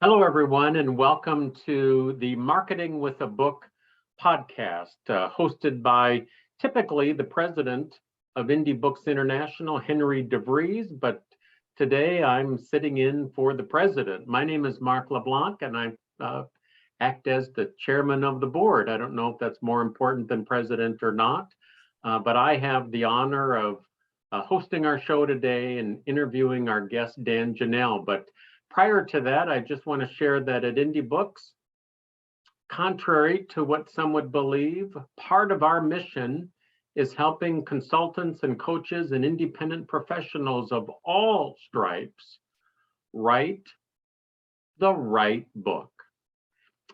Hello, everyone, and welcome to the Marketing with a Book podcast, hosted by typically the president of Indie Books International, Henry DeVries, but today I'm sitting in for the president. My name is Mark LeBlanc, and I act as the chairman of the board. I don't know if that's more important than president or not, but I have the honor of hosting our show today and interviewing our guest, Dan Janal. But prior to that, I just want to share that at Indie Books, contrary to what some would believe, part of our mission is helping consultants and coaches and independent professionals of all stripes write the right book.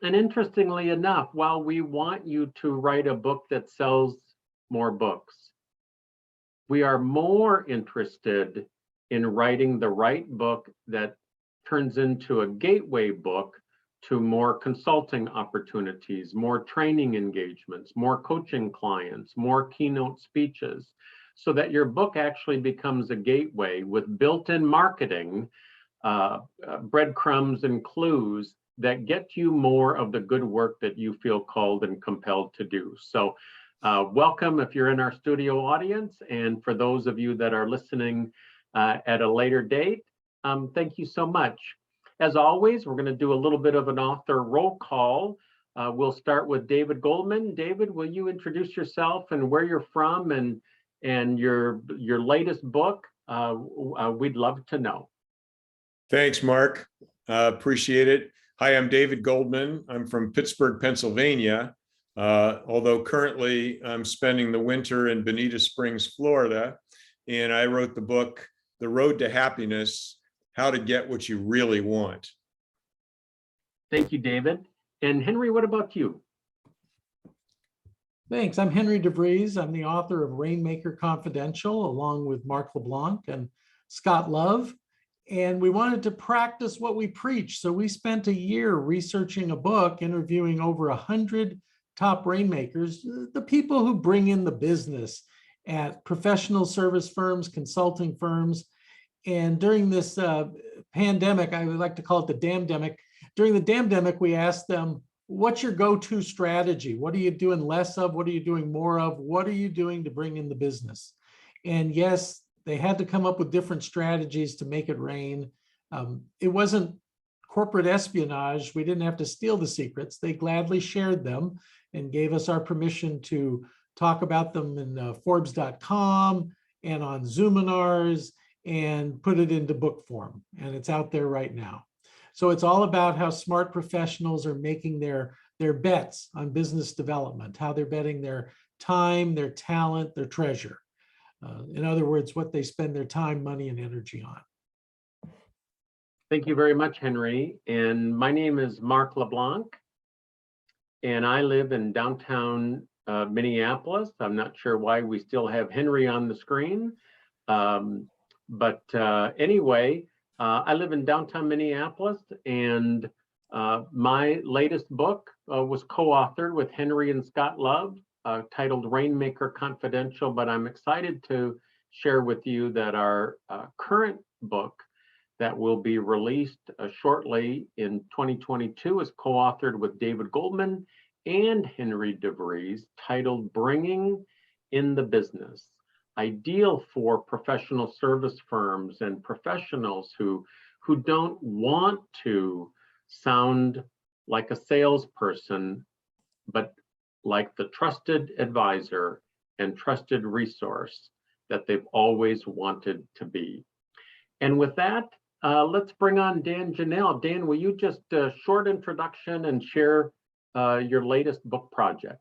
And interestingly enough, while we want you to write a book that sells more books, we are more interested in writing the right book that turns into a gateway book to more consulting opportunities, more training engagements, more coaching clients, more keynote speeches, so that your book actually becomes a gateway with built-in marketing, breadcrumbs and clues that get you more of the good work that you feel called and compelled to do. So welcome if you're in our studio audience, and for those of you that are listening at a later date, thank you so much. As always, we're going to do a little bit of an author roll call. We'll start with David Goldman. David, will you introduce yourself and where you're from and your latest book? We'd love to know. Thanks, Mark. Appreciate it. Hi, I'm David Goldman. I'm from Pittsburgh, Pennsylvania, although currently I'm spending the winter in Bonita Springs, Florida, and I wrote the book, The Road to Happiness: How to Get What You Really Want. Thank you, David. And Henry, what about you? Thanks. I'm Henry DeVries. I'm the author of Rainmaker Confidential, along with Mark LeBlanc and Scott Love. And we wanted to practice what we preach. So we spent a year researching a book, interviewing over 100 top rainmakers, the people who bring in the business at professional service firms, consulting firms. And during this pandemic, I would like to call it the damdemic. During the damdemic, we asked them, what's your go-to strategy? What are you doing less of? What are you doing more of? What are you doing to bring in the business? And yes, they had to come up with different strategies to make it rain. It wasn't corporate espionage. We didn't have to steal the secrets. They gladly shared them and gave us our permission to talk about them in Forbes.com and on Zoominars, and put it into book form. And it's out there right now. So it's all about how smart professionals are making their bets on business development, how they're betting their time, their talent, their treasure. In other words, what they spend their time, money, and energy on. Thank you very much, Henry. And my name is Mark LeBlanc, and I live in downtown Minneapolis. I'm not sure why we still have Henry on the screen. But anyway, I live in downtown Minneapolis, and my latest book was co-authored with Henry and Scott Love, titled Rainmaker Confidential. But I'm excited to share with you that our current book that will be released shortly in 2022 is co-authored with David Goldman and Henry DeVries, titled Bringing in the Business. Ideal for professional service firms and professionals who don't want to sound like a salesperson, but like the trusted advisor and trusted resource that they've always wanted to be. And with that, let's bring on Dan Janal. Dan, will you just short introduction and share your latest book project?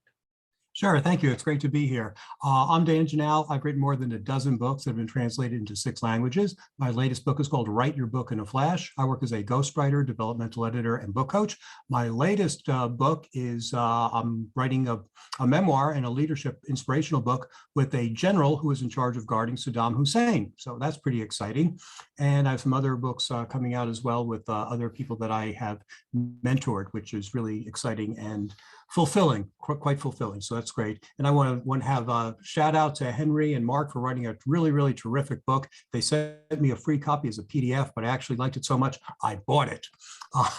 Sure, thank you. It's great to be here. I'm Dan Janal. I've written more than a dozen books that have been translated into 6 languages. My latest book is called Write Your Book in a Flash. I work as a ghostwriter, developmental editor, and book coach. My latest book is I'm writing a memoir and a leadership inspirational book with a general who is in charge of guarding Saddam Hussein. So that's pretty exciting. And I have some other books coming out as well with other people that I have mentored, which is really exciting and fulfilling, quite fulfilling. So that's that's great. And I want to have a shout out to Henry and Mark for writing a really, really terrific book. They sent me a free copy as a PDF, but I actually liked it so much, I bought it.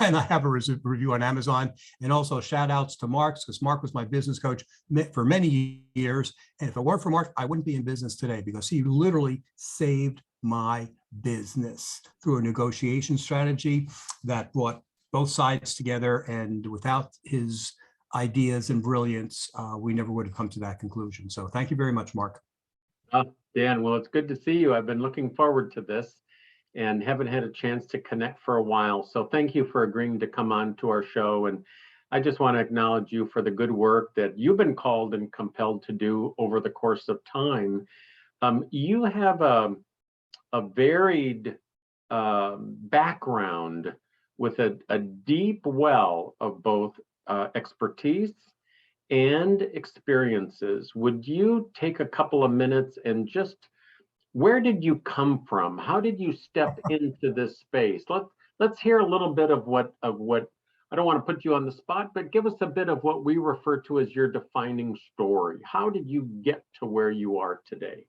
And I have a review on Amazon. And also shout outs to Mark, because Mark was my business coach for many years. And if it weren't for Mark, I wouldn't be in business today, because he literally saved my business through a negotiation strategy that brought both sides together. And without his ideas and brilliance, we never would have come to that conclusion. So thank you very much, Mark. Dan, well, it's good to see you. I've been looking forward to this and haven't had a chance to connect for a while. So thank you for agreeing to come on to our show. And I just want to acknowledge you for the good work that you've been called and compelled to do over the course of time. You have a varied background with a deep well of both expertise and experiences. Would you take a couple of minutes and just, where did you come from? How did you step into this space? Let's hear a little bit of what I don't want to put you on the spot, but give us a bit of what we refer to as your defining story. How did you get to where you are today?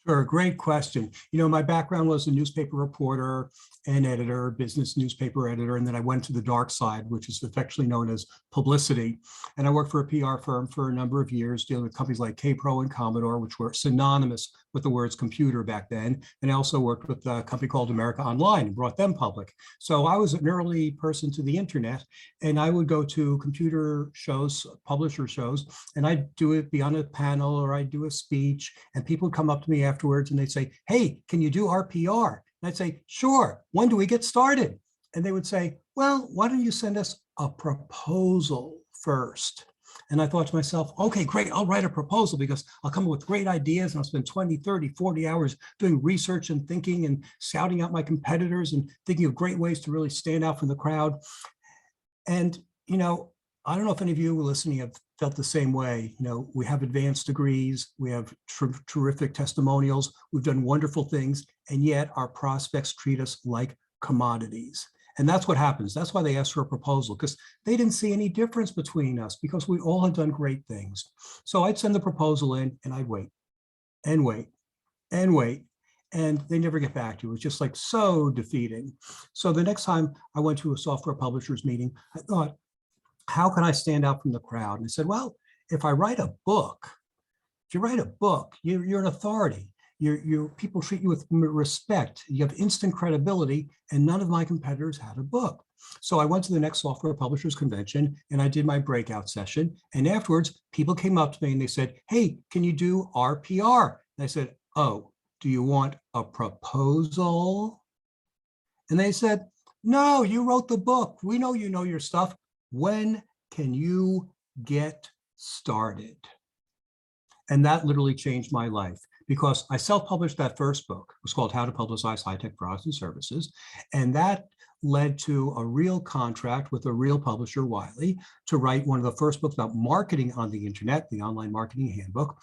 Sure, great question. My background was a newspaper reporter and editor, business newspaper editor, and then I went to the dark side, which is affectionately known as Publicity. And I worked for a PR firm for a number of years, dealing with companies like K-Pro and Commodore, which were synonymous with the words computer back then. And I also worked with a company called America Online and brought them public. So I was an early person to the internet, and I would go to computer shows, publisher shows, and I'd be on a panel or I'd do a speech, and people would come up to me afterwards and they'd say, "Hey, can you do our PR?" And I'd say, "Sure, when do we get started?" And they would say, "Well, why don't you send us a proposal first?" And I thought to myself, okay, great, I'll write a proposal because I'll come up with great ideas and I'll spend 20, 30, 40 hours doing research and thinking and scouting out my competitors and thinking of great ways to really stand out from the crowd. And, I don't know if any of you listening have felt the same way. We have advanced degrees, we have terrific testimonials, we've done wonderful things, and yet our prospects treat us like commodities. And that's what happens. That's why they asked for a proposal, because they didn't see any difference between us, because we all had done great things. So I'd send the proposal in and I'd wait and wait and wait. And they never get back to you. It was just like so defeating. So the next time I went to a software publishers meeting, I thought, how can I stand out from the crowd? And I said, well, if you write a book, you're an authority. People treat you with respect. You have instant credibility, and none of my competitors had a book. So I went to the next software publishers convention and I did my breakout session. And afterwards, people came up to me and they said, "Hey, can you do our PR?" And I said, "Oh, do you want a proposal?" And they said, "No, you wrote the book. We know you know your stuff. When can you get started?" And that literally changed my life, because I self-published that first book. It was called How to Publicize High-Tech Products and Services. And that led to a real contract with a real publisher, Wiley, to write one of the first books about marketing on the internet, the Online Marketing Handbook,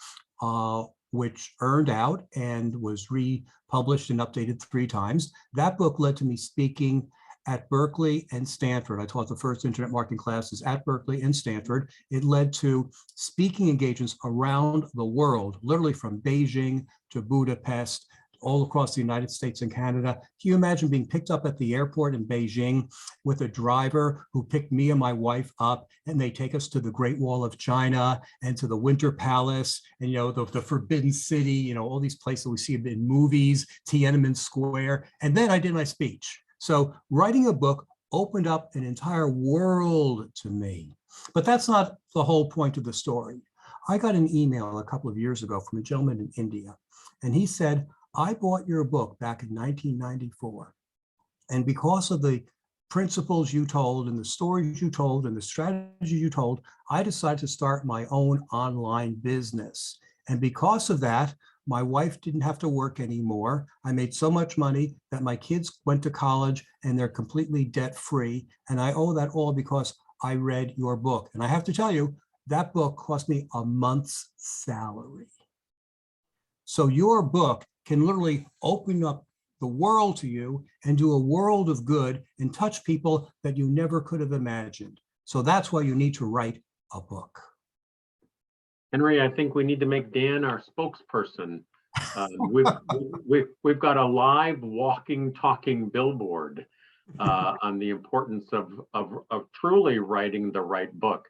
which earned out and was republished and updated 3 times. That book led to me speaking at Berkeley and Stanford. I taught the first internet marketing classes at Berkeley and Stanford. It led to speaking engagements around the world, literally from Beijing to Budapest, all across the United States and Canada. Can you imagine being picked up at the airport in Beijing with a driver who picked me and my wife up, and they take us to the Great Wall of China and to the Winter Palace and, the Forbidden City, all these places we see in movies, Tiananmen Square. And then I did my speech. So writing a book opened up an entire world to me. But that's not the whole point of the story. I got an email a couple of years ago from a gentleman in India, and he said, "I bought your book back in 1994. And because of the principles you told and the stories you told and the strategy you told, I decided to start my own online business. And because of that, my wife didn't have to work anymore. I made so much money that my kids went to college and they're completely debt-free. And I owe that all because I read your book." And I have to tell you, that book cost me a month's salary. So your book can literally open up the world to you and do a world of good and touch people that you never could have imagined. So that's why you need to write a book. Henry, I think we need to make Dan our spokesperson. We've got a live walking, talking billboard on the importance of truly writing the right book.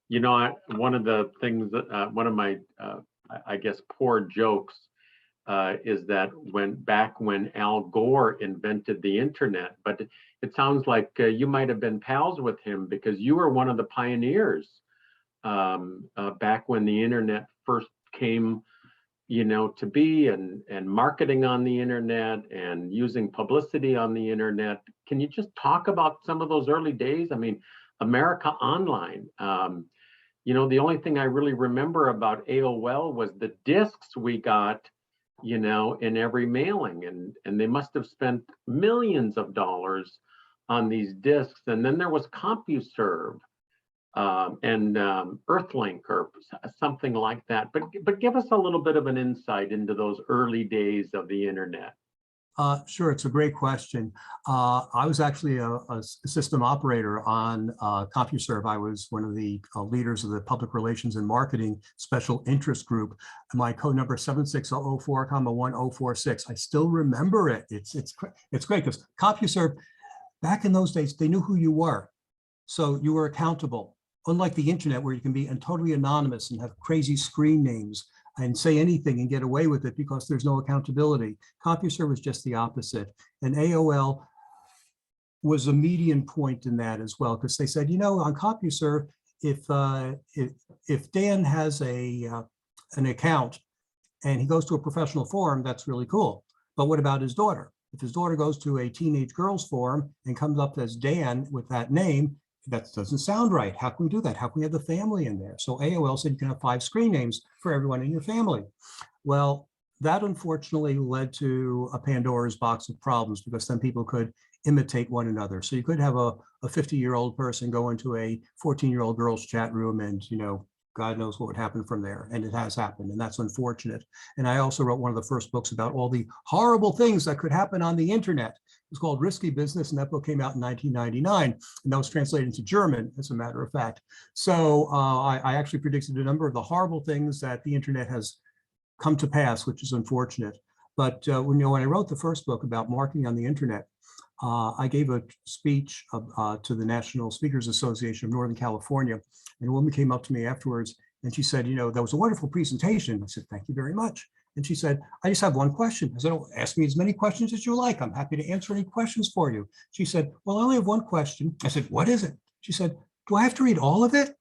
You know, one of the things that one of my I guess poor jokes is that back when Al Gore invented the internet, but it sounds like you might have been pals with him because you were one of the pioneers back when the internet first came, you know, to be, and marketing on the internet and using publicity on the internet. Can you just talk about some of those early days? I mean, America Online. You know, the only thing I really remember about AOL was the discs we got, you know, in every mailing, and they must have spent millions of dollars on these discs. And then there was CompuServe and Earthlink or something like that. But give us a little bit of an insight into those early days of the internet. Sure, it's a great question. I was actually a system operator on CompuServe. I was one of the leaders of the public relations and marketing special interest group. My code number 76004,1046. I still remember it. It's great because CompuServe, back in those days, they knew who you were, so you were accountable. Unlike the internet, where you can be totally anonymous and have crazy screen names and say anything and get away with it because there's no accountability. CompuServe was just the opposite. And AOL was a median point in that as well, because they said, you know, on CompuServe, if Dan has an account and he goes to a professional forum, that's really cool. But what about his daughter? If his daughter goes to a teenage girls forum and comes up as Dan with that name, that doesn't sound right. How can we do that? How can we have the family in there? So AOL said you can have 5 screen names for everyone in your family. Well, that unfortunately led to a Pandora's box of problems, because then people could imitate one another. So you could have a 50-year-old person go into a 14-year-old girl's chat room, and, you know, God knows what would happen from there. And it has happened, and that's unfortunate. And I also wrote one of the first books about all the horrible things that could happen on the internet. It's called Risky Business, and that book came out in 1999, and that was translated into German, as a matter of fact. So I actually predicted a number of the horrible things that the internet has come to pass, which is unfortunate. But when I wrote the first book about marketing on the internet, I gave a speech to the National Speakers Association of Northern California, and a woman came up to me afterwards, and she said, you know, that was a wonderful presentation. I said, thank you very much. And she said, I just have one question. I said, oh, ask me as many questions as you like. I'm happy to answer any questions for you. She said, well, I only have one question. I said, what is it? She said, do I have to read all of it?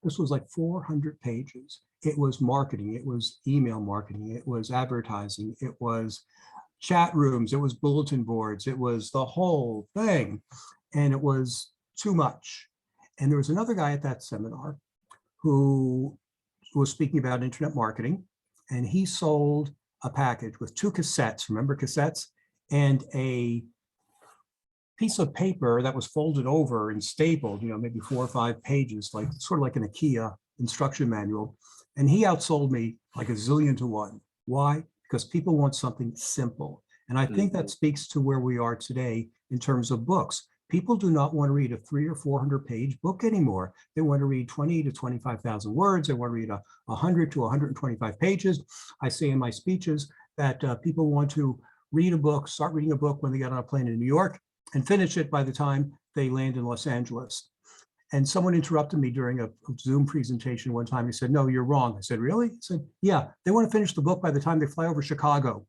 This was like 400 pages. It was marketing. It was email marketing. It was advertising. It was chat rooms. It was bulletin boards. It was the whole thing. And it was too much. And there was another guy at that seminar who was speaking about internet marketing. And he sold a package with 2 cassettes, remember cassettes, and a piece of paper that was folded over and stapled, you know, maybe 4 or 5 pages, like sort of like an IKEA instruction manual. And he outsold me like a zillion to 1. Why? Because people want something simple. And I think that speaks to where we are today in terms of books. People do not want to read a 300 or 400 page book anymore. They want to read 20 to 25,000 words. They want to read 100 to 125 pages. I say in my speeches that people want to read a book, start reading a book when they get on a plane in New York, and finish it by the time they land in Los Angeles. And someone interrupted me during a Zoom presentation one time. He said, no, you're wrong. I said, really? He said, yeah, they want to finish the book by the time they fly over Chicago.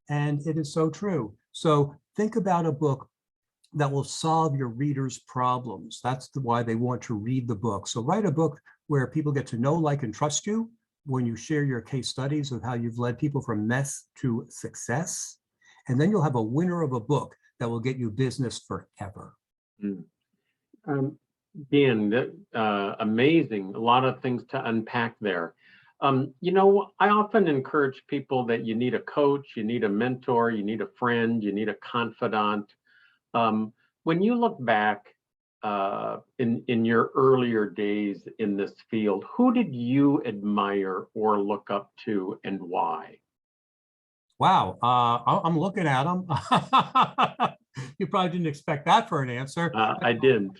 And it is so true. So think about a book that will solve your readers' problems. That's why they want to read the book. So write a book where people get to know, like, and trust you when you share your case studies of how you've led people from mess to success. And then you'll have a winner of a book that will get you business forever. Dan, amazing. A lot of things to unpack there. You know, I often encourage people that you need a coach, you need a mentor, you need a friend, you need a confidant. When you look back in your earlier days in this field, who did you admire or look up to, and why? Wow, I'm looking at them. You probably didn't expect that for an answer. I didn't.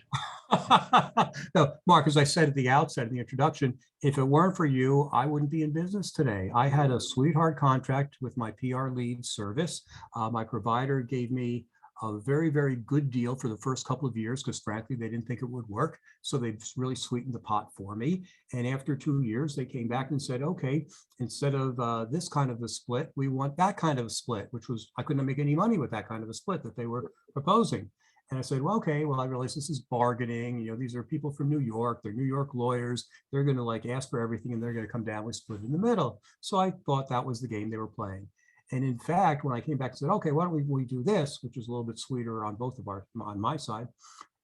No, Mark, as I said at the outset in the introduction, if it weren't for you, I wouldn't be in business today. I had a sweetheart contract with my PR lead service. My provider gave me a very, very good deal for the first couple of years because frankly, they didn't think it would work. So they really sweetened the pot for me. And after 2 years, they came back and said, okay, instead of this kind of a split, we want that kind of a split, which was, I couldn't make any money with that kind of a split that they were proposing. And I said, well, okay, well, I realize this is bargaining. You know, these are people from New York. They're New York lawyers. They're going to like ask for everything and they're going to come down with split in the middle. So I thought that was the game they were playing. And in fact, when I came back and said, okay, why don't we do this, which is a little bit sweeter on both of on my side.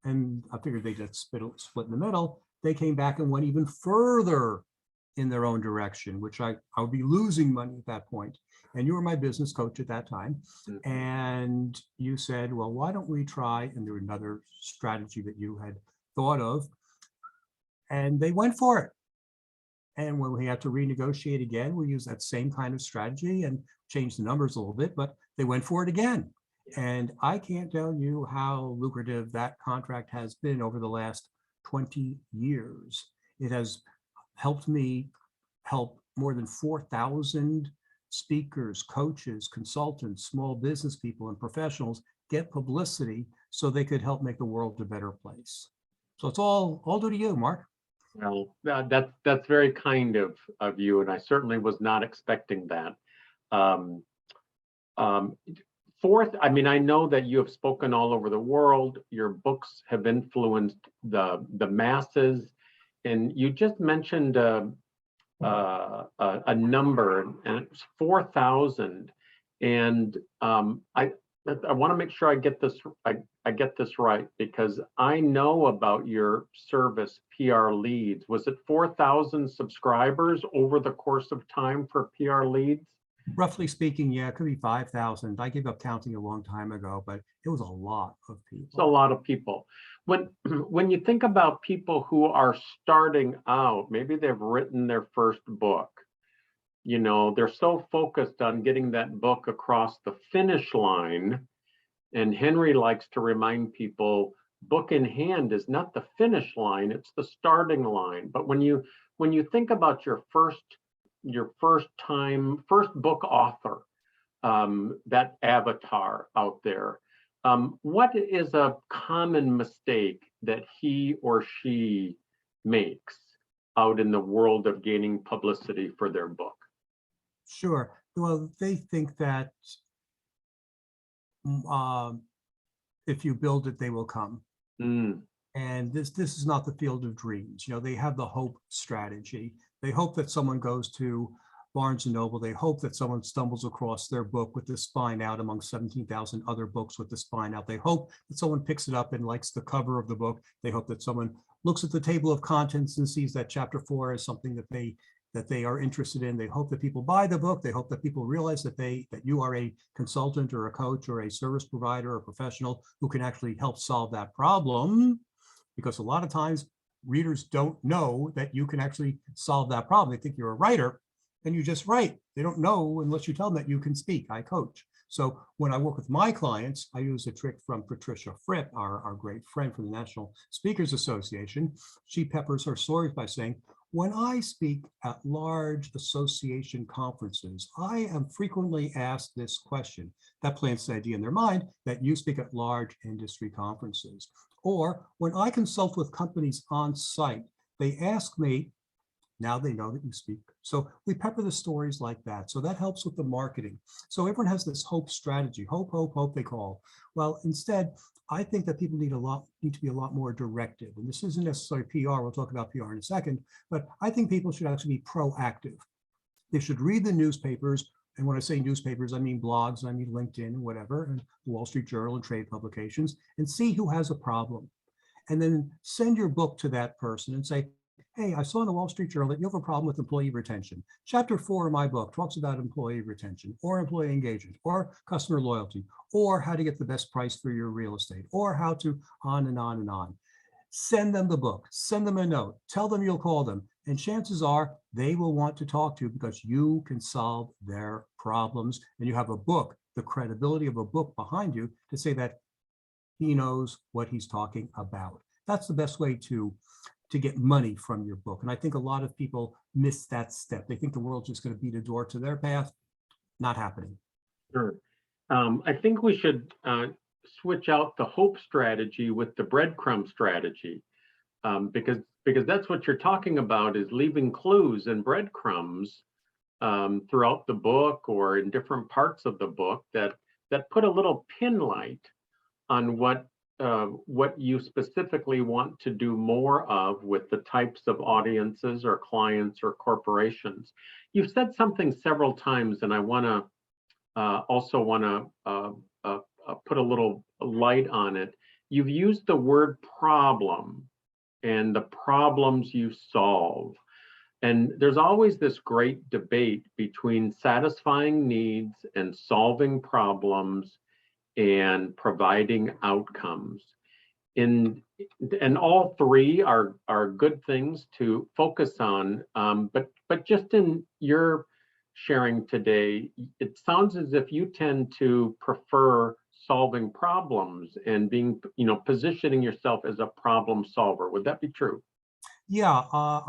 And I figured they just split in the middle. They came back and went even further in their own direction, which I would be losing money at that point. And you were my business coach at that time. And you said, well, why don't we try, and there was another strategy that you had thought of, and they went for it. And when we had to renegotiate again, we used that same kind of strategy and changed the numbers a little bit, but they went for it again. And I can't tell you how lucrative that contract has been over the last 20 years. It has helped me help more than 4,000 speakers, coaches, consultants, small business people, and professionals get publicity so they could help make the world a better place. So it's all due to you, Mark. Well, that's very kind of you, and I certainly was not expecting that. Fourth, I mean, I know that you have spoken all over the world. Your books have influenced the masses, and you just mentioned a number, and it's 4,000. And I want to make sure I get this right, because I know about your service, PR Leads. Was it 4,000 subscribers over the course of time for PR Leads? Roughly speaking, yeah, it could be 5,000. I gave up counting a long time ago, but it was a lot of people. It's a lot of people. When you think about people who are starting out, maybe they've written their first book, you know, they're so focused on getting that book across the finish line. And Henry likes to remind people, book in hand is not the finish line, it's the starting line. But when you think about your first book author, that avatar out there, what is a common mistake that he or she makes out in the world of gaining publicity for their book? Sure. Well, they think that if you build it, they will come. And this is not the field of dreams. You know, they have the hope strategy. They hope that someone goes to Barnes & Noble. They hope that someone stumbles across their book with the spine out among 17,000 other books with the spine out. They hope that someone picks it up and likes the cover of the book. They hope that someone looks at the table of contents and sees that chapter 4 is something that they are interested in. They hope that people buy the book. They hope that people realize that you are a consultant or a coach or a service provider or professional who can actually help solve that problem. Because a lot of times readers don't know that you can actually solve that problem. They think you're a writer and you just write. They don't know unless you tell them that you can speak. I coach. So when I work with my clients, I use a trick from Patricia Fripp, our great friend from the National Speakers Association. She peppers her stories by saying, when I speak at large association conferences, I am frequently asked this question. That plants the idea in their mind that you speak at large industry conferences. Or when I consult with companies on site, they ask me, now they know that you speak. So we pepper the stories like that. So that helps with the marketing. So everyone has this hope strategy, hope, hope, hope they call. Well, instead, I think that people need to be a lot more directed. And this isn't necessarily PR. We'll talk about PR in a second, but I think people should actually be proactive. They should read the newspapers. And when I say newspapers, I mean blogs, I mean LinkedIn and whatever, and the Wall Street Journal and trade publications, and see who has a problem. And then send your book to that person and say, hey, I saw in the Wall Street Journal that you have a problem with employee retention. Chapter 4 of my book talks about employee retention or employee engagement or customer loyalty or how to get the best price for your real estate or how to on and on and on. Send them the book, send them a note, tell them you'll call them. And chances are they will want to talk to you because you can solve their problems. And you have a book, the credibility of a book behind you to say that he knows what he's talking about. That's the best way to get money from your book. And I think a lot of people miss that step. They think the world's just going to beat a door to their path. Not happening. Sure. I think we should switch out the hope strategy with the breadcrumb strategy, because that's what you're talking about, is leaving clues and breadcrumbs throughout the book or in different parts of the book that put a little pin light on what you specifically want to do more of with the types of audiences or clients or corporations. You've said something several times, and I want to also want to put a little light on it. You've used the word problem and the problems you solve. And there's always this great debate between satisfying needs and solving problems and providing outcomes. And all three are good things to focus on, but just in your sharing today, it sounds as if you tend to prefer solving problems and being, positioning yourself as a problem solver. Would that be true? Yeah,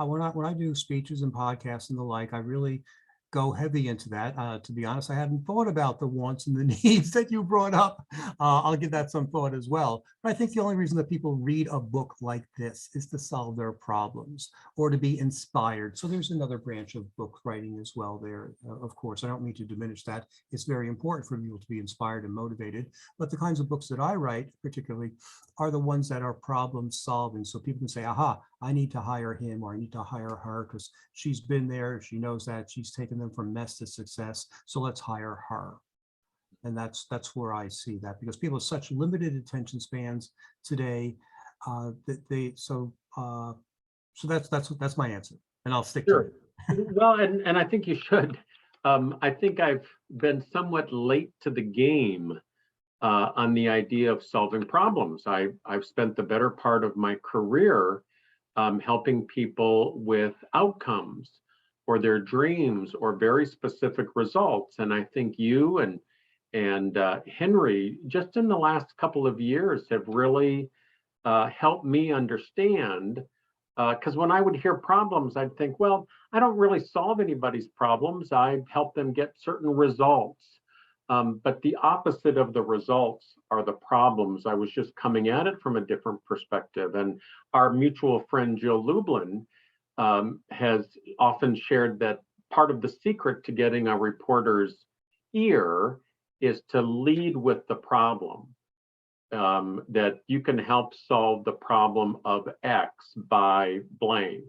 when I do speeches and podcasts and the like, I really go heavy into that. To be honest, I hadn't thought about the wants and the needs that you brought up. I'll give that some thought as well. But I think the only reason that people read a book like this is to solve their problems or to be inspired. So there's another branch of book writing as well there. Of course, I don't mean to diminish that. It's very important for people to be inspired and motivated. But the kinds of books that I write, particularly, are the ones that are problem solving. So people can say, aha, I need to hire him or I need to hire her because she's been there. She knows that she's taken them from mess to success. So let's hire her. And that's where I see that, because people have such limited attention spans today so that's my answer, and I'll stick to it. Well, and I think you should. I think I've been somewhat late to the game on the idea of solving problems. I've spent the better part of my career helping people with outcomes or their dreams or very specific results. And I think you and Henry, just in the last couple of years, have really helped me understand, because when I would hear problems, I'd think, well, I don't really solve anybody's problems. I help them get certain results. But the opposite of the results are the problems. I was just coming at it from a different perspective. And our mutual friend, Gerald, has often shared that part of the secret to getting a reporter's ear is to lead with the problem, that you can help solve the problem of X by blank.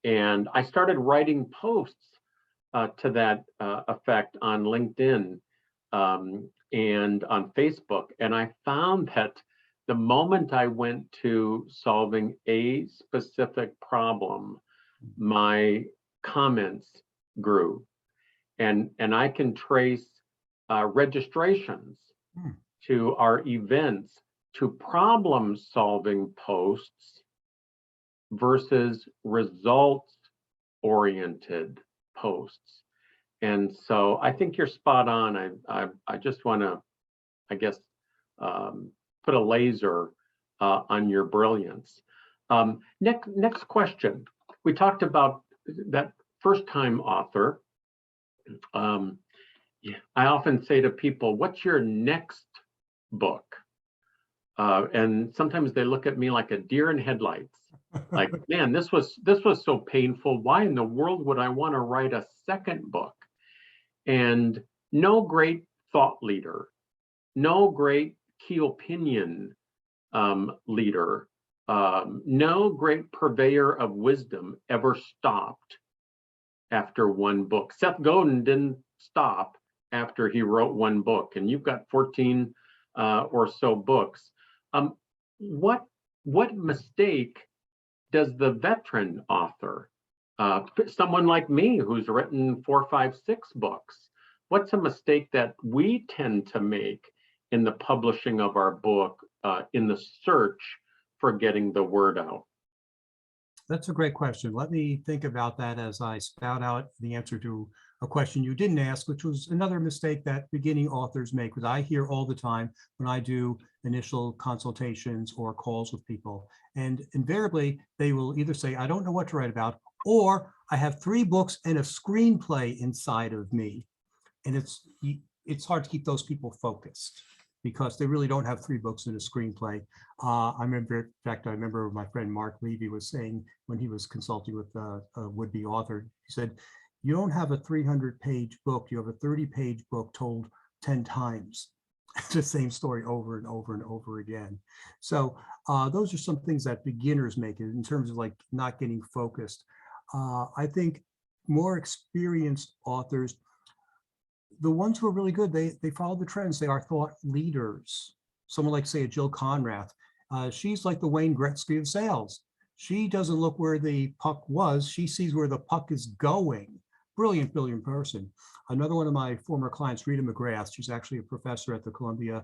And I started writing posts to that effect on LinkedIn and on Facebook. And I found that the moment I went to solving a specific problem, my comments grew. And I can trace registrations to our events to problem-solving posts versus results-oriented posts. And so I think you're spot on. I just want to, I guess, put a laser on your brilliance. Next question. We talked about that first-time author. I often say to people, "What's your next book?" And sometimes they look at me like a deer in headlights. Like, man, this was so painful. Why in the world would I want to write a second book? And no great thought leader, no great key opinion leader, no great purveyor of wisdom ever stopped after one book. Seth Godin didn't stop after he wrote one book, and you've got 14 or so books. What mistake does the veteran author, someone like me who's written 4, 5, 6 books, what's a mistake that we tend to make in the publishing of our book, in the search for getting the word out? That's a great question. Let me think about that as I spout out the answer to a question you didn't ask, which was another mistake that beginning authors make, because I hear all the time when I do initial consultations or calls with people. And invariably, they will either say, I don't know what to write about, or I have 3 books and a screenplay inside of me. And it's hard to keep those people focused because they really don't have 3 books and a screenplay. I remember my friend Mark Levy was saying when he was consulting with a would-be author, he said, you don't have a 300-page book, you have a 30-page book told 10 times. The same story over and over and over again. So those are some things that beginners make in terms of like not getting focused. I think more experienced authors, the ones who are really good, they follow the trends. They are thought leaders. Someone like, say, a Jill Conrath. She's like the Wayne Gretzky of sales. She doesn't look where the puck was. She sees where the puck is going. Brilliant, brilliant person. Another one of my former clients, Rita McGrath, she's actually a professor at the Columbia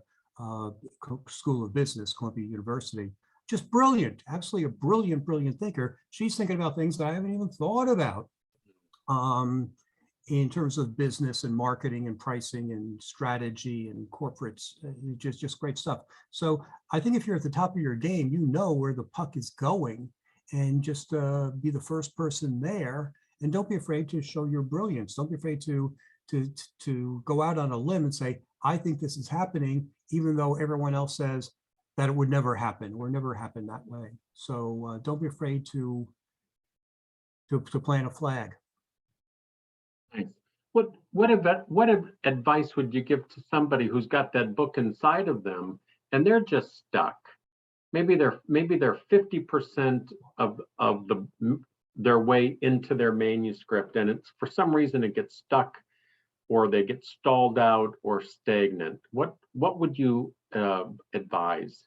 School of Business, Columbia University. Just brilliant, absolutely a brilliant, brilliant thinker. She's thinking about things that I haven't even thought about in terms of business and marketing and pricing and strategy and corporates, just great stuff. So I think if you're at the top of your game, you know where the puck is going, and just be the first person there. And don't be afraid to show your brilliance. Don't be afraid to go out on a limb and say, I think this is happening, even though everyone else says that it would never happen or never happen that way. So don't be afraid to plant a flag. Nice. What advice would you give to somebody who's got that book inside of them and they're just stuck? Maybe they're 50% of their way into their manuscript, and it's for some reason it gets stuck, or they get stalled out or stagnant. What would you advise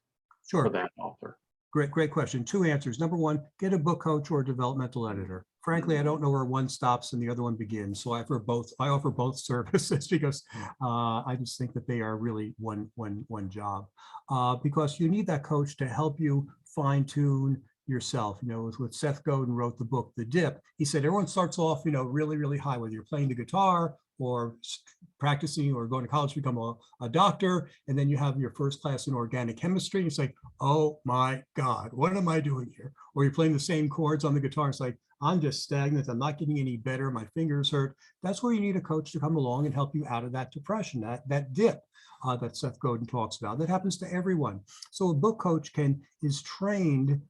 Sure. for that author? Great question. 2 answers. Number 1, get a book coach or a developmental editor. Frankly, I don't know where one stops and the other one begins. So I offer both services because I just think that they are really one job. Because you need that coach to help you fine tune yourself. You know, with Seth Godin wrote the book, The Dip. He said everyone starts off, really, really high, whether you're playing the guitar or practicing or going to college to become a doctor, and then you have your first class in organic chemistry, and it's like, oh my God, what am I doing here? Or you're playing the same chords on the guitar, it's like, I'm just stagnant, I'm not getting any better, my fingers hurt. That's where you need a coach to come along and help you out of that depression, that dip that Seth Godin talks about. That happens to everyone. So a book coach is trained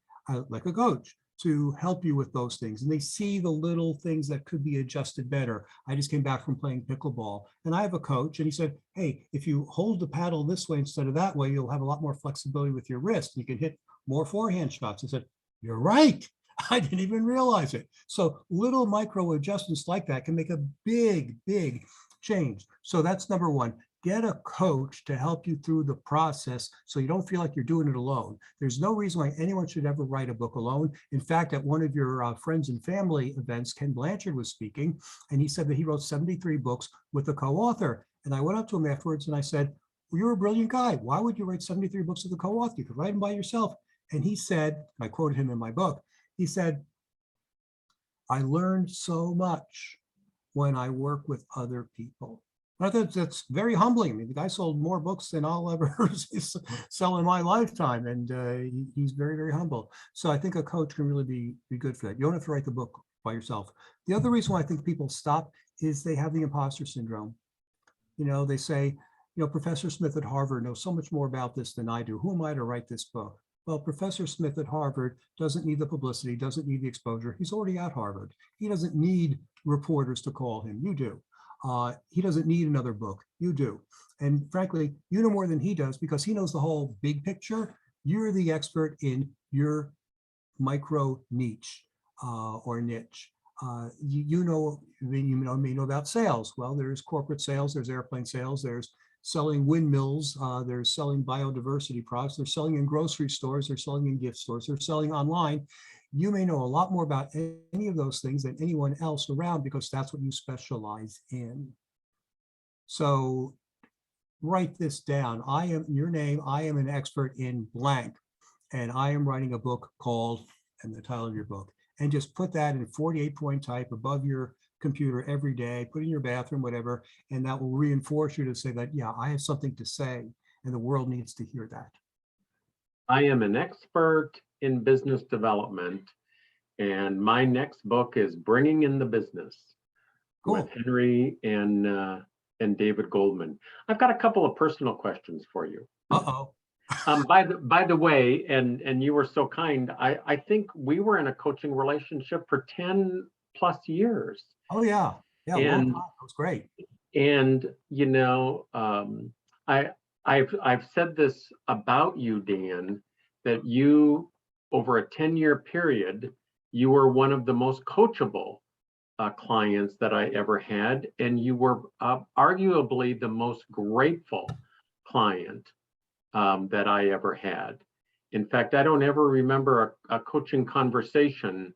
like a coach to help you with those things. And they see the little things that could be adjusted better. I just came back from playing pickleball, and I have a coach, and he said, hey, if you hold the paddle this way instead of that way, you'll have a lot more flexibility with your wrist. You can hit more forehand shots. I said, you're right. I didn't even realize it. So little micro adjustments like that can make a big, big change. So that's number 1. Get a coach to help you through the process so you don't feel like you're doing it alone. There's no reason why anyone should ever write a book alone. In fact, at one of your friends and family events, Ken Blanchard was speaking, and he said that he wrote 73 books with a co-author. And I went up to him afterwards and I said, well, you're a brilliant guy. Why would you write 73 books with a co-author? You could write them by yourself. And he said, I quoted him in my book, he said, I learned so much when I work with other people. I thought that's very humbling. I mean, the guy sold more books than I'll ever sell in my lifetime, and he's very, very humble. So I think a coach can really be good for that. You don't have to write the book by yourself. The other reason why I think people stop is they have the imposter syndrome. They say, Professor Smith at Harvard knows so much more about this than I do. Who am I to write this book? Well, Professor Smith at Harvard doesn't need the publicity, doesn't need the exposure. He's already at Harvard. He doesn't need reporters to call him. You do. He doesn't need another book. You do. And frankly, you know more than he does because he knows the whole big picture. You're the expert in your micro niche or niche. You may know about sales. Well, there's corporate sales, there's airplane sales, there's selling windmills, there's selling biodiversity products, they're selling in grocery stores, they're selling in gift stores, they're selling online. You may know a lot more about any of those things than anyone else around because that's what you specialize in. So write this down. I am an expert in blank, and I am writing a book called, and the title of your book, and just put that in 48-point type above your computer every day, put it in your bathroom, whatever, and that will reinforce you to say that, yeah, I have something to say, and the world needs to hear that. I am an expert in business development, and my next book is Bringing in the Business with Cool. Henry and David Goldman. I've got a couple of personal questions for you. Uh-oh. By the way, and you were so kind, I think we were in a coaching relationship for 10 plus years. Oh, yeah. Yeah, long And time. That was great. And you know, I've said this about you, Dan, that you, over a 10-year period, you were one of the most coachable clients that I ever had, and you were arguably the most grateful client that I ever had. In fact, I don't ever remember a coaching conversation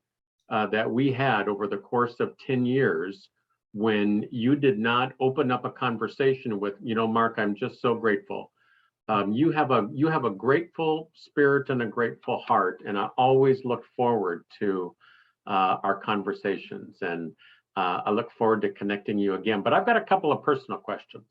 that we had over the course of 10 years when you did not open up a conversation with, you know, Mark, I'm just so grateful. You have a grateful spirit and a grateful heart, and I always look forward to our conversations, and I look forward to connecting you again. But I've got a couple of personal questions.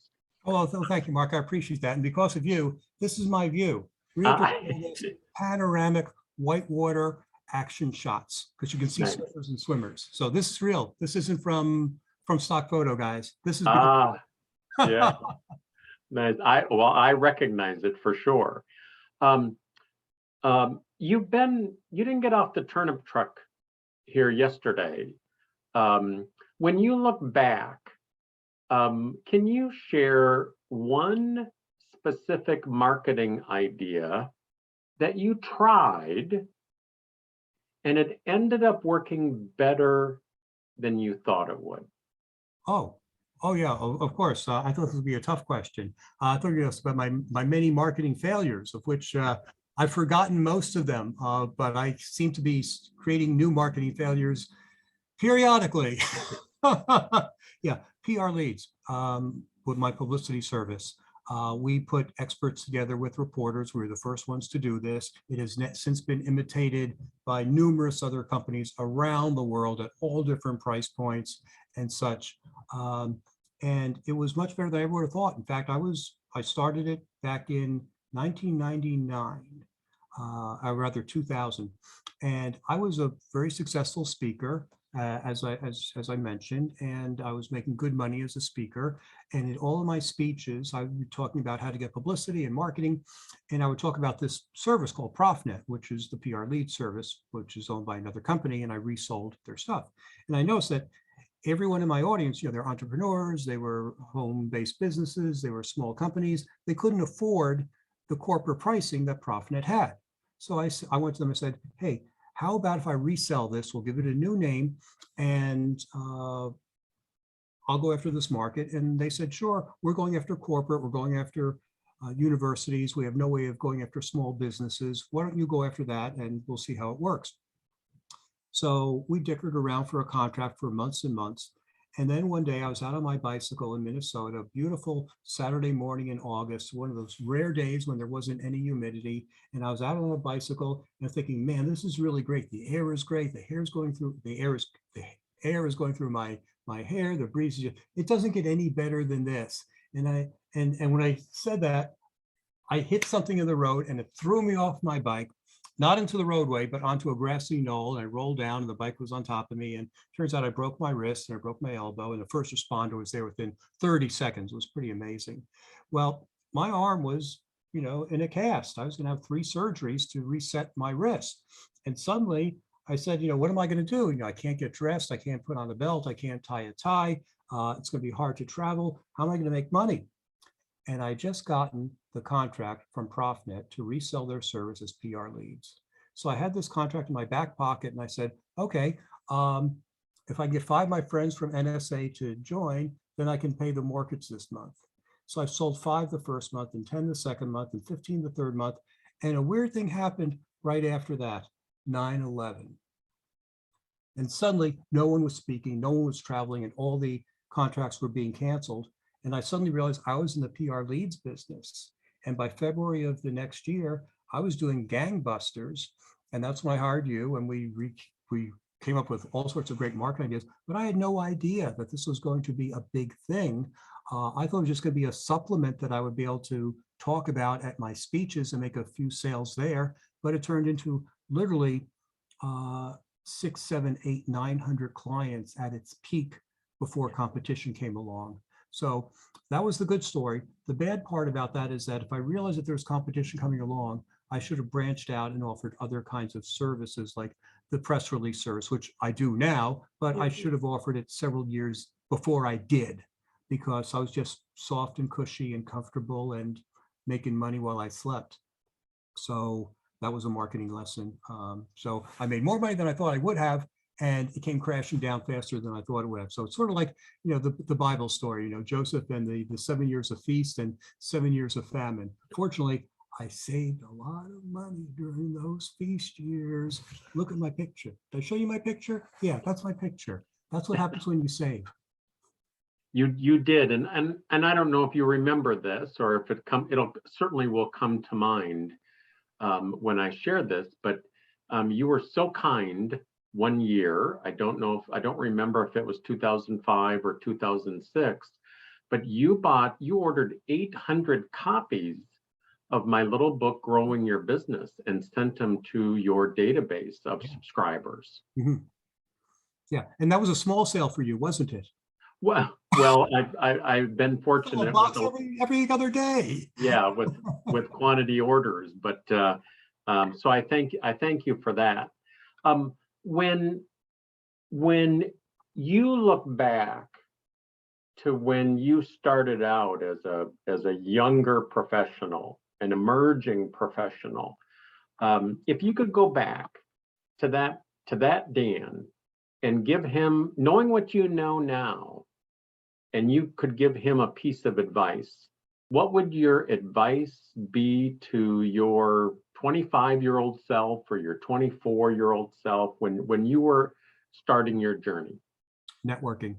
Oh, thank you, Mark. I appreciate that. And because of you, this is my view. Realtors call this panoramic whitewater action shots, because you can see Nice. surfers and swimmers. So this is real. This isn't from stock photo, guys. This is Yeah. Nice. I recognize it for sure. You didn't get off the turnip truck here yesterday. When you look back, can you share one specific marketing idea that you tried and it ended up working better than you thought it would? Oh yeah, of course. I thought this would be a tough question. I thought you were about my many marketing failures, of which I've forgotten most of them, but I seem to be creating new marketing failures periodically. Yeah, PR leads with my publicity service. We put experts together with reporters. We were the first ones to do this. It has since been imitated by numerous other companies around the world at all different price points and such. And it was much better than I ever would have thought. In fact, I started it back in 1999, or rather 2000. And I was a very successful speaker, as I mentioned, and I was making good money as a speaker. And in all of my speeches, I would be talking about how to get publicity and marketing. And I would talk about this service called ProfNet, which is the PR lead service, which is owned by another company, and I resold their stuff. And I noticed that everyone in my audience, you know, they're entrepreneurs, they were home-based businesses, they were small companies. They couldn't afford the corporate pricing that ProfNet had. So I went to them and said, hey, how about if I resell this? We'll give it a new name, and I'll go after this market. And they said, sure, we're going after corporate, we're going after universities. We have no way of going after small businesses. Why don't you go after that, and we'll see how it works. So we dickered around for a contract for months and months. And then one day I was out on my bicycle in Minnesota, a beautiful Saturday morning in August, one of those rare days when there wasn't any humidity. And I was out on a bicycle and thinking, man, this is really great. The air is great. The air is going through my hair, the breeze. It doesn't get any better than this. And when I said that, I hit something in the road and it threw me off my bike. Not into the roadway, but onto a grassy knoll. And I rolled down and the bike was on top of me. And turns out I broke my wrist and I broke my elbow. And the first responder was there within 30 seconds. It was pretty amazing. Well, my arm was, you know, in a cast. I was going to have 3 surgeries to reset my wrist. And suddenly I said, you know, what am I going to do? You know, I can't get dressed. I can't put on a belt. I can't tie a tie. It's going to be hard to travel. How am I going to make money? And I just gotten the contract from ProfNet to resell their service as PR leads. So I had this contract in my back pocket and I said, okay, if I get 5 of my friends from NSA to join, then I can pay the mortgage this month. So I sold 5 the first month and 10 the second month and 15 the third month. And a weird thing happened right after that, 9/11. And suddenly no one was speaking, no one was traveling, and all the contracts were being canceled. And I suddenly realized I was in the PR leads business. And by February of the next year, I was doing gangbusters. And that's when I hired you, and we came up with all sorts of great marketing ideas, but I had no idea that this was going to be a big thing. I thought it was just going to be a supplement that I would be able to talk about at my speeches and make a few sales there, but it turned into literally 6, 7, 8, 900 clients at its peak before competition came along. So that was the good story. The bad part about that is that if I realized that there was competition coming along, I should have branched out and offered other kinds of services like the press release service, which I do now, but I should have offered it several years before I did, because I was just soft and cushy and comfortable and making money while I slept. So that was a marketing lesson. So I made more money than I thought I would have, and it came crashing down faster than I thought it would have. So it's sort of like, the Bible story, Joseph and the 7 years of feast and 7 years of famine. Fortunately, I saved a lot of money during those feast years. Look at my picture. Did I show you my picture? Yeah, that's my picture. That's what happens when you save. You did, and I don't know if you remember this, or if it'll certainly will come to mind when I share this, but you were so kind one year. I don't remember if it was 2005 or 2006, but you ordered 800 copies of my little book, Growing Your Business, and sent them to your database of subscribers. Mm-hmm. Yeah, and that was a small sale for you, wasn't it? Well, I've been fortunate. Box every other day. Yeah, with quantity orders, but so I thank you for that. When you look back to when you started out as a younger professional, an emerging professional, if you could go back to that Dan and give him, knowing what you know now, and you could give him a piece of advice, what would your advice be to your 25-year-old self or your 24-year-old self when you were starting your journey? Networking.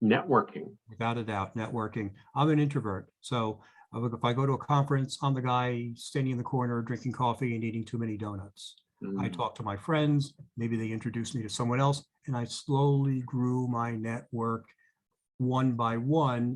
Without a doubt, networking. I'm an introvert, so if I go to a conference, I'm the guy standing in the corner drinking coffee and eating too many donuts. I talk to my friends, maybe they introduce me to someone else, and I slowly grew my network one by one.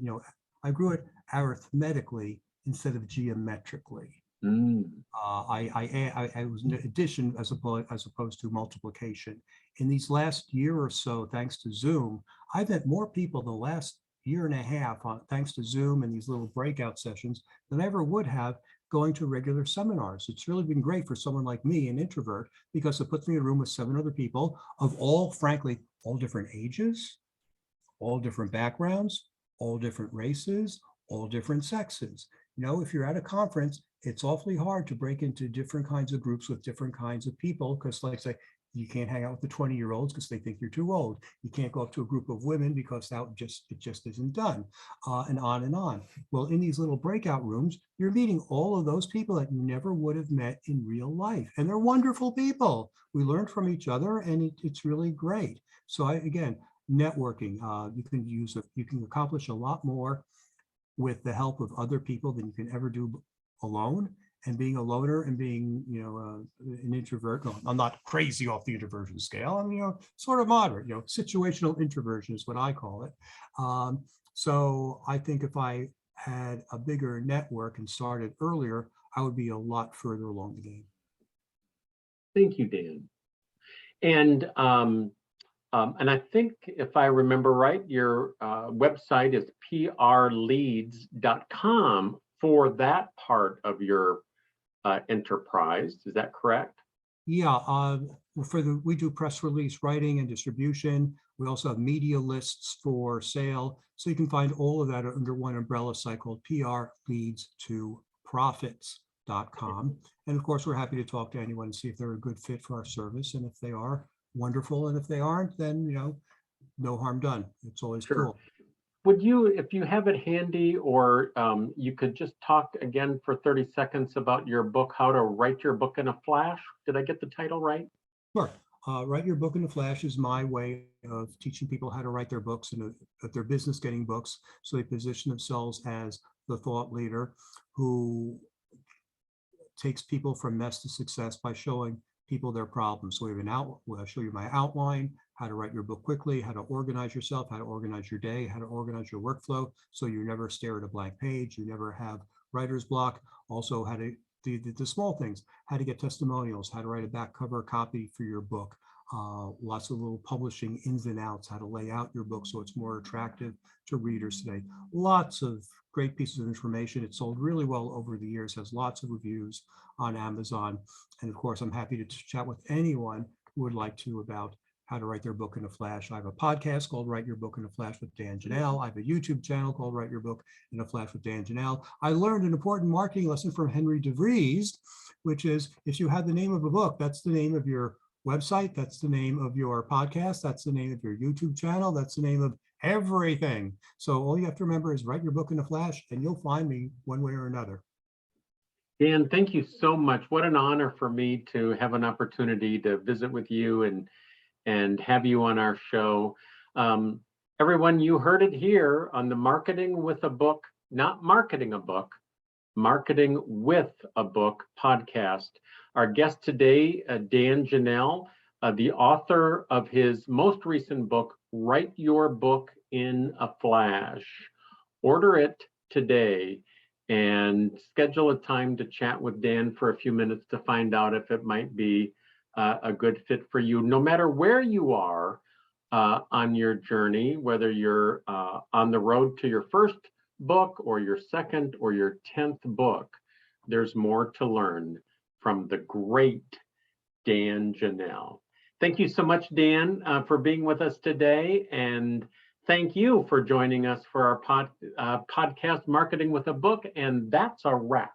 I grew it arithmetically instead of geometrically. I was an addition as opposed to multiplication. In these last year or so, thanks to Zoom, I've met more people the last year and a half, thanks to Zoom and these little breakout sessions, than I ever would have going to regular seminars. It's really been great for someone like me, an introvert, because it puts me in a room with 7 other people of frankly, all different ages, all different backgrounds, all different races, all different sexes. If you're at a conference, it's awfully hard to break into different kinds of groups with different kinds of people, because like say, you can't hang out with the 20-year-olds because they think you're too old. You can't go up to a group of women because it just isn't done, and on and on. Well, in these little breakout rooms, you're meeting all of those people that you never would have met in real life, and they're wonderful people. We learn from each other, and it's really great. So again, networking, you can accomplish a lot more with the help of other people than you can ever do alone. And being a loner and being, an introvert, no, I'm not crazy off the introversion scale. I'm, sort of moderate, situational introversion is what I call it. So I think if I had a bigger network and started earlier, I would be a lot further along the game. Thank you, Dan. And I think if I remember right, your website is prleads.com for that part of your enterprise. Is that correct? Yeah, we do press release writing and distribution. We also have media lists for sale. So you can find all of that under one umbrella site called prleads2profits.com. And of course, we're happy to talk to anyone and see if they're a good fit for our service. And if they are, wonderful. And if they aren't, then, no harm done. It's always cool. Would you, if you have it handy, or you could just talk again for 30 seconds about your book, How to Write Your Book in a Flash? Did I get the title right? Sure. Write Your Book in a Flash is my way of teaching people how to write their books and that their business getting books, so they position themselves as the thought leader who takes people from mess to success by showing people their problems. So we have an I'll show you my outline, how to write your book quickly, how to organize yourself, how to organize your day, how to organize your workflow so you never stare at a blank page, you never have writer's block. Also, how to the small things, how to get testimonials, how to write a back cover copy for your book, lots of little publishing ins and outs, how to lay out your book so it's more attractive to readers today. Lots of great pieces of information. It's sold really well over the years, has lots of reviews on Amazon. And of course, I'm happy to chat with anyone who would like to about how to write their book in a flash. I have a podcast called Write Your Book in a Flash with Dan Janal. I have a YouTube channel called Write Your Book in a Flash with Dan Janal. I learned an important marketing lesson from Henry DeVries, which is if you have the name of a book, that's the name of your website, that's the name of your podcast, that's the name of your YouTube channel, that's the name of everything. So all you have to remember is write your book in a flash and you'll find me one way or another. Dan, thank you so much. What an honor for me to have an opportunity to visit with you and have you on our show. Everyone, you heard it here on the Marketing with a Book, not marketing a book, Marketing with a Book podcast. Our guest today, Dan Janal, the author of his most recent book, Write Your Book in a Flash. Order it today and schedule a time to chat with Dan for a few minutes to find out if it might be a good fit for you. No matter where you are on your journey, whether you're on the road to your first book or your second or your 10th book, there's more to learn from the great Dan Janal. Thank you so much, Dan, for being with us today. And thank you for joining us for our podcast, Marketing with a Book. And that's a wrap.